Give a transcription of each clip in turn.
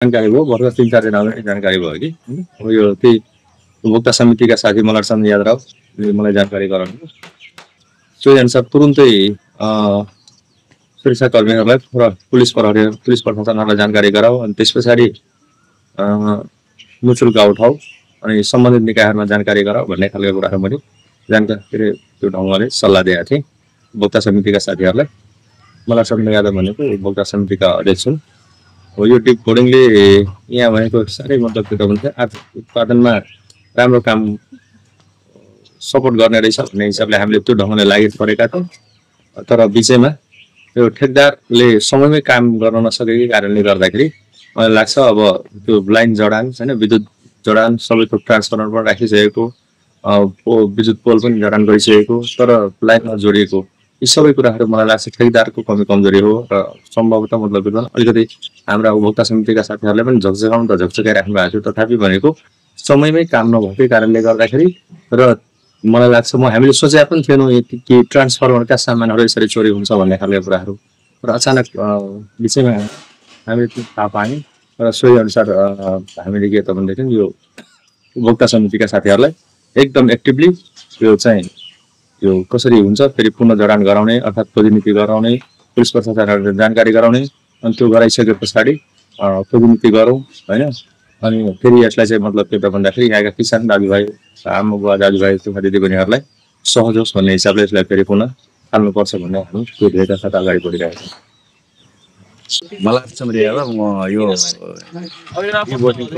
जानकारी भयो भर्खर 3-4 दिन अगाडि जानकारी भयो कि अब यो त्यही उपभोक्ता समितिका साथी मल्लरचन्द्र यादवले मलाई जानकारी गराउनु सोही अनुसार तुरुन्तै सुरक्षाकर्मीहरूलाई र पुलिस प्रशासनहरूलाई जानकारी गराऊ अनि त्यस पछाडि मुचुल्का उठाऊ अनि सम्बन्धित निकायहरूमा जानकारी गराऊ भन्ने खालको कुराहरू मैले जानकारी त्यो ढङ्गले सल्लाह दिएका थिएँ उपभोक्ता समितिका साथीहरूलाई। मल्लरचन्द्र यादव भनेको उपभोक्ता समितिका अध्यक्ष हुन्। हो यो डिप बोर्डिङले यहाँ भनेको साह्रै मतलब के त भन्छ आर्थिक उत्पादनमा राम्रो काम सपोर्ट गर्ने रहेछ भन्ने हिसाबले हामीले त्यो ढङ्गले लागि परेका थियौँ। तर बिचैमा त्यो ठेकदारले समयमै काम गर्न नसकेको कारणले गर्दाखेरि मलाई लाग्छ अब त्यो लाइन जडान होइन विद्युत जडान सबै थोक ट्रान्सफर्मर पनि राखिसकेको विद्युत पोल पनि जडान गरिसकेको तर लाइनमा जोडिएको यी सबै कुराहरू मलाई लाग्छ ठेकदारको कमी कमजोरी हो र सम्भवतः मतलब अलिकति हाम्रा उपभोक्ता समितिका साथीहरूले पनि झकझकाउनु त झकझकाइराख्नु भएको थियो तथापि भनेको समयमै काम नभएकै कारणले गर्दाखेरि र मलाई लाग्छ हामीले सोचेका पनि थिएनौँ कि ट्रान्सफर्मरका सामानहरू यसरी चोरी हुन्छ भन्ने खालको कुराहरू र अचानक बिचैमा हामीले थाहा पायौँ र सोही अनुसार हामीले के त भनेदेखि यो उपभोक्ता समितिका साथीहरूलाई एकदम एक्टिभली यो चाहिँ यो कसरी हुन्छ फेरि पुनः जडान गराउने अर्थात् खोजीनीति गराउने पुलिस प्रशासनहरूले जानकारी गराउने अनि त्यो गराइसके पछाडि खोजीनीति गरौँ होइन अनि फेरि यसलाई चाहिँ मतलब के त भन्दाखेरि यहाँका किसान दाजुभाइ आमा बुवा दाजुभाइ तुमा दिदीबहिनीहरूलाई सहज होस् भन्ने हिसाबले यसलाई फेरि पुनः थाल्नुपर्छ भन्ने हामी त्यो धेरै साथ अगाडि बढिरहेको छौँ। मल्लरचन्द्र यादव म यो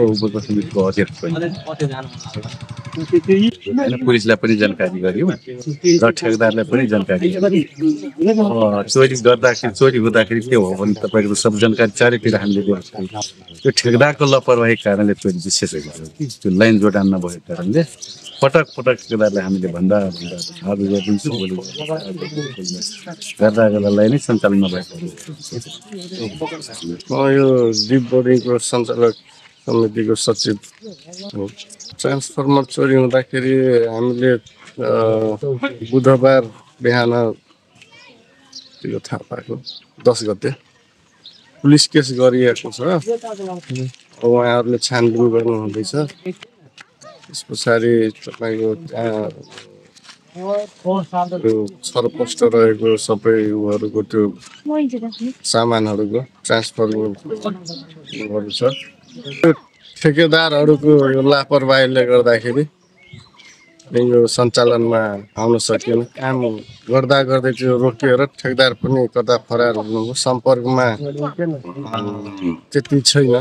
उपभोक्ता समितिको अध्यक्ष होइन पुलिसलाई पनि जानकारी गर्यौँ र ठेकदारलाई पनि जानकारी चोरी गर्दाखेरि चोरी हुँदाखेरि के हो भने तपाईँको सब जानकारी चारैतिर हामीले दिएको छौँ। त्यो ठेकदारको लापरवाही कारणले चोरी विशेष भएको छ कि त्यो लाइन जोडान नभएको कारणले पटक हामीले भन्दा आज गरिदिन्छौँ भोलि गर्दा लाइनै सञ्चालन नभएको यो डिप बोर्डिङको सञ्चालक समितिको सचिव हो। ट्रान्सफर्मर चोरी हुँदाखेरि हामीले बुधबार बिहान त्यो थाहा पाएको 10 गते पुलिस केस गरिएको छ। उहाँहरूले छानबिन गर्नु हुँदैछ। त्यस पछाडि तपाईँको त्यहाँ छरपष्ट रहेको सबै उहाँहरूको त्यो सामानहरूको ट्रान्सफरहरू छ। ठेकेदारहरूको यो लापरवाहीले गर्दाखेरि यो सञ्चालनमा आउन सकेन। काम गर्दै त्यो रोकिएर ठेकदार पनि कता फरार हुनुभयो। सम्पर्कमा त्यति छैन।